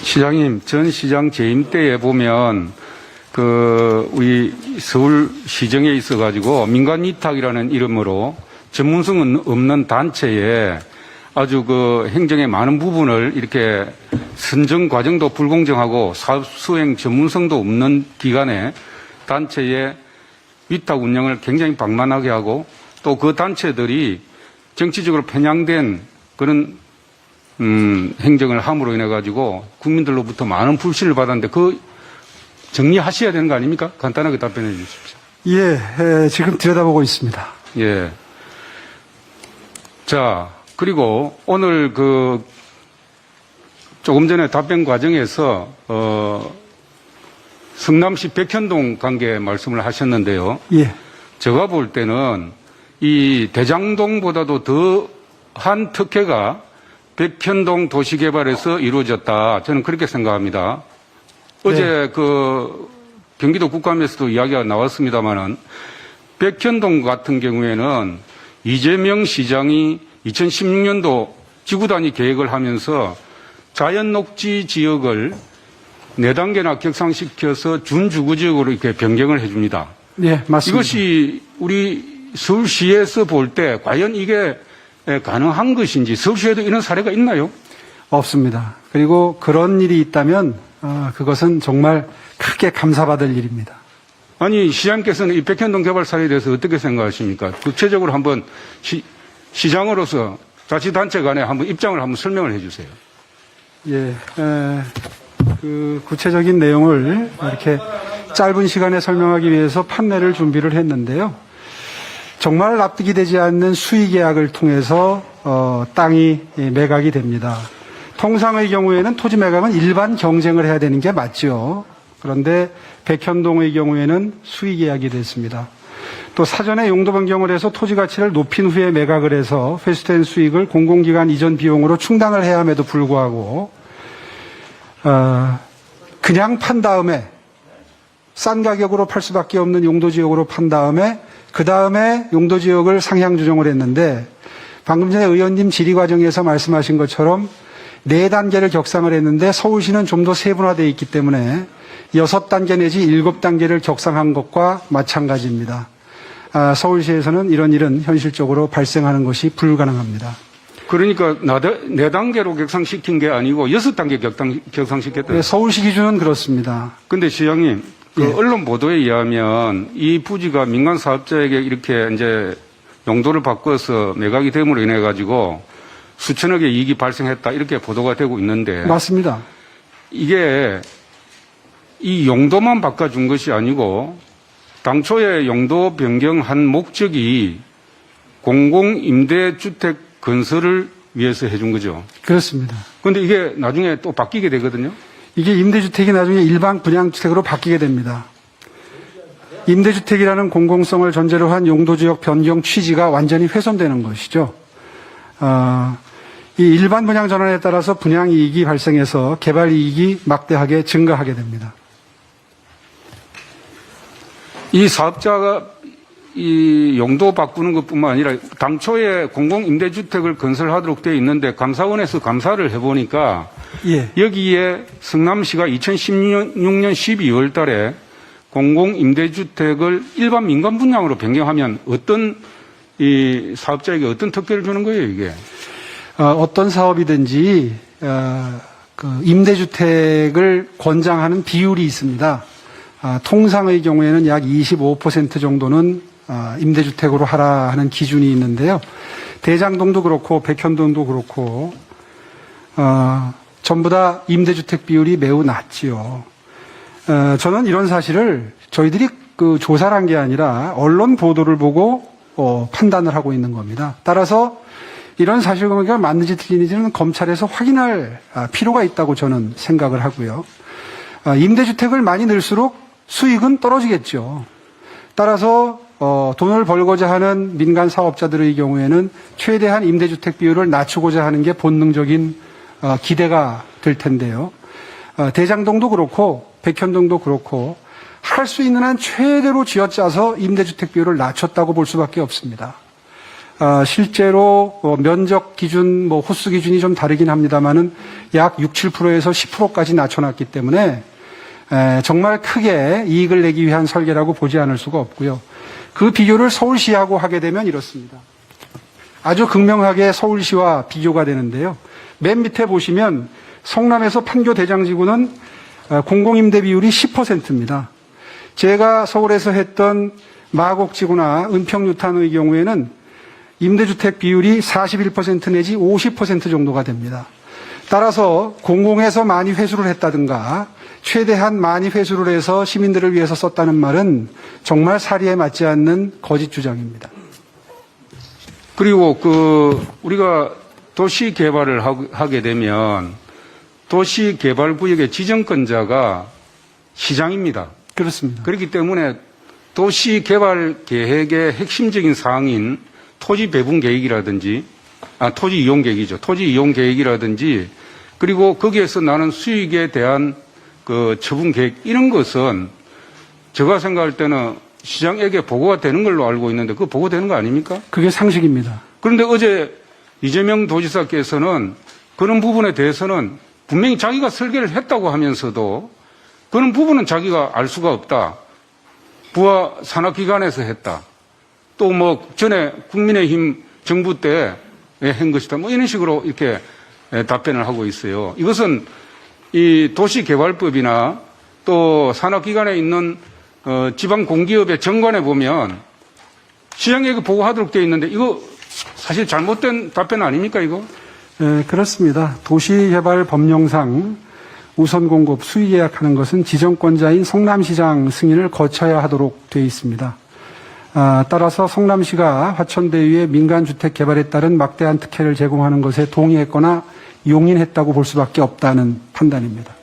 시장님, 전 시장 재임 때에 보면 우리 서울시정에 있어가지고 민간위탁이라는 이름으로 전문성 없는 단체에 아주 행정의 많은 부분을 이렇게 선정 과정도 불공정하고 사업 수행 전문성도 없는 기관에 단체의 위탁 운영을 굉장히 방만하게 하고 또 그 단체들이 정치적으로 편향된 그런 행정을 함으로 인해 가지고 국민들로부터 많은 불신을 받았는데 정리하셔야 되는 거 아닙니까? 간단하게 답변해 주십시오. 예, 지금 들여다보고 있습니다. 예. 자, 그리고 오늘 조금 전에 답변 과정에서 성남시 백현동 관계 말씀을 하셨는데요. 예. 제가 볼 때는 이 대장동보다도 더한 특혜가 백현동 도시개발에서 이루어졌다. 저는 그렇게 생각합니다. 네. 어제 경기도 국감에서도 이야기가 나왔습니다만은 백현동 같은 경우에는 이재명 시장이 2016년도 지구단위 계획을 하면서 자연녹지 지역을 4단계나 격상시켜서 준주거지역으로 이렇게 변경을 해줍니다. 네, 맞습니다. 이것이 우리 서울시에서 볼 때 과연 이게 가능한 것인지 서울시에도 이런 사례가 있나요? 없습니다. 그리고 그런 일이 있다면 그것은 정말 크게 감사받을 일입니다. 아니, 시장께서는 이 백현동 개발 사례에 대해서 어떻게 생각하십니까? 구체적으로 한번 시장으로서 자치단체 간에 한번 입장을 한번 설명을 해 주세요. 예, 구체적인 내용을 이렇게 짧은 시간에 설명하기 위해서 판례를 준비를 했는데요. 정말 납득이 되지 않는 수의 계약을 통해서 땅이 매각이 됩니다. 통상의 경우에는 토지 매각은 일반 경쟁을 해야 되는 게 맞죠. 그런데 백현동의 경우에는 수의 계약이 됐습니다. 또 사전에 용도 변경을 해서 토지 가치를 높인 후에 매각을 해서 회수된 수익을 공공기관 이전 비용으로 충당을 해야 함에도 불구하고 그냥 판 다음에 싼 가격으로 팔 수밖에 없는 용도지역으로 판 다음에 그 다음에 용도지역을 상향 조정을 했는데 방금 전에 의원님 질의 과정에서 말씀하신 것처럼 4단계를 격상을 했는데 서울시는 좀 더 세분화되어 있기 때문에 6단계 내지 7단계를 격상한 것과 마찬가지입니다. 서울시에서는 이런 일은 현실적으로 발생하는 것이 불가능합니다. 그러니까 4단계로 격상시킨 게 아니고 6단계 격상시켰다. 네, 서울시 기준은 그렇습니다. 근데 시장님, 예. 언론 보도에 의하면 이 부지가 민간 사업자에게 이렇게 이제 용도를 바꿔서 매각이 됨으로 인해 가지고 수천억의 이익이 발생했다 이렇게 보도가 되고 있는데 맞습니다. 이게 이 용도만 바꿔준 것이 아니고 당초에 용도 변경한 목적이 공공임대주택 건설을 위해서 해준 거죠. 그렇습니다. 그런데 이게 나중에 또 바뀌게 되거든요. 이게 임대주택이 나중에 일반 분양주택으로 바뀌게 됩니다. 임대주택이라는 공공성을 전제로 한 용도지역 변경 취지가 완전히 훼손되는 것이죠. 이 일반 분양 전환에 따라서 분양 이익이 발생해서 개발 이익이 막대하게 증가하게 됩니다. 이 사업자가 이 용도 바꾸는 것뿐만 아니라 당초에 공공임대주택을 건설하도록 되어 있는데 감사원에서 감사를 해보니까 예. 여기에 성남시가 2016년 12월 달에 공공임대주택을 일반 민간 분양으로 변경하면 어떤 이 사업자에게 어떤 특혜를 주는 거예요, 이게? 어떤 사업이든지 임대주택을 권장하는 비율이 있습니다. 통상의 경우에는 약 25% 정도는 임대주택으로 하라 하는 기준이 있는데요. 대장동도 그렇고 백현동도 그렇고 전부 다 임대주택 비율이 매우 낮지요. 저는 이런 사실을 저희들이 조사를 한 게 아니라 언론 보도를 보고 판단을 하고 있는 겁니다. 따라서 이런 사실관계가 맞는지 틀리는지는 검찰에서 확인할 필요가 있다고 저는 생각을 하고요. 임대주택을 많이 넣을수록 수익은 떨어지겠죠. 따라서 돈을 벌고자 하는 민간 사업자들의 경우에는 최대한 임대주택 비율을 낮추고자 하는 게 본능적인 기대가 될 텐데요. 대장동도 그렇고 백현동도 그렇고 할 수 있는 한 최대로 쥐어짜서 임대주택 비율을 낮췄다고 볼 수밖에 없습니다. 실제로 면적 기준, 호수 기준이 좀 다르긴 합니다만은 약 6, 7%에서 10%까지 낮춰놨기 때문에 정말 크게 이익을 내기 위한 설계라고 보지 않을 수가 없고요. 그 비교를 서울시하고 하게 되면 이렇습니다. 아주 극명하게 서울시와 비교가 되는데요. 맨 밑에 보시면 성남에서 판교 대장지구는 공공임대 비율이 10%입니다. 제가 서울에서 했던 마곡지구나 은평유탄의 경우에는 임대주택 비율이 41% 내지 50% 정도가 됩니다. 따라서 공공에서 많이 회수를 했다든가 최대한 많이 회수를 해서 시민들을 위해서 썼다는 말은 정말 사리에 맞지 않는 거짓 주장입니다. 그리고 우리가 도시 개발을 하게 되면 도시 개발 구역의 지정권자가 시장입니다. 그렇습니다. 그렇기 때문에 도시 개발 계획의 핵심적인 사항인 토지 배분 계획이라든지, 토지 이용 계획이죠. 토지 이용 계획이라든지, 그리고 거기에서 나는 수익에 대한 처분 계획, 이런 것은 제가 생각할 때는 시장에게 보고가 되는 걸로 알고 있는데 그거 보고되는 거 아닙니까? 그게 상식입니다. 그런데 어제 이재명 도지사께서는 그런 부분에 대해서는 분명히 자기가 설계를 했다고 하면서도 그런 부분은 자기가 알 수가 없다. 부하 산업기관에서 했다. 또 전에 국민의힘 정부 때 한 것이다. 이런 식으로 이렇게 답변을 하고 있어요. 이것은 이 도시개발법이나 또 산업기관에 있는 지방공기업의 정관에 보면 시장에게 보고하도록 되어 있는데 이거 사실 잘못된 답변 아닙니까 이거? 네, 그렇습니다. 도시개발법령상 우선 공급 수의 계약하는 것은 지정권자인 성남시장 승인을 거쳐야 하도록 되어 있습니다. 따라서 성남시가 화천대유의 민간주택 개발에 따른 막대한 특혜를 제공하는 것에 동의했거나 용인했다고 볼 수밖에 없다는 판단입니다.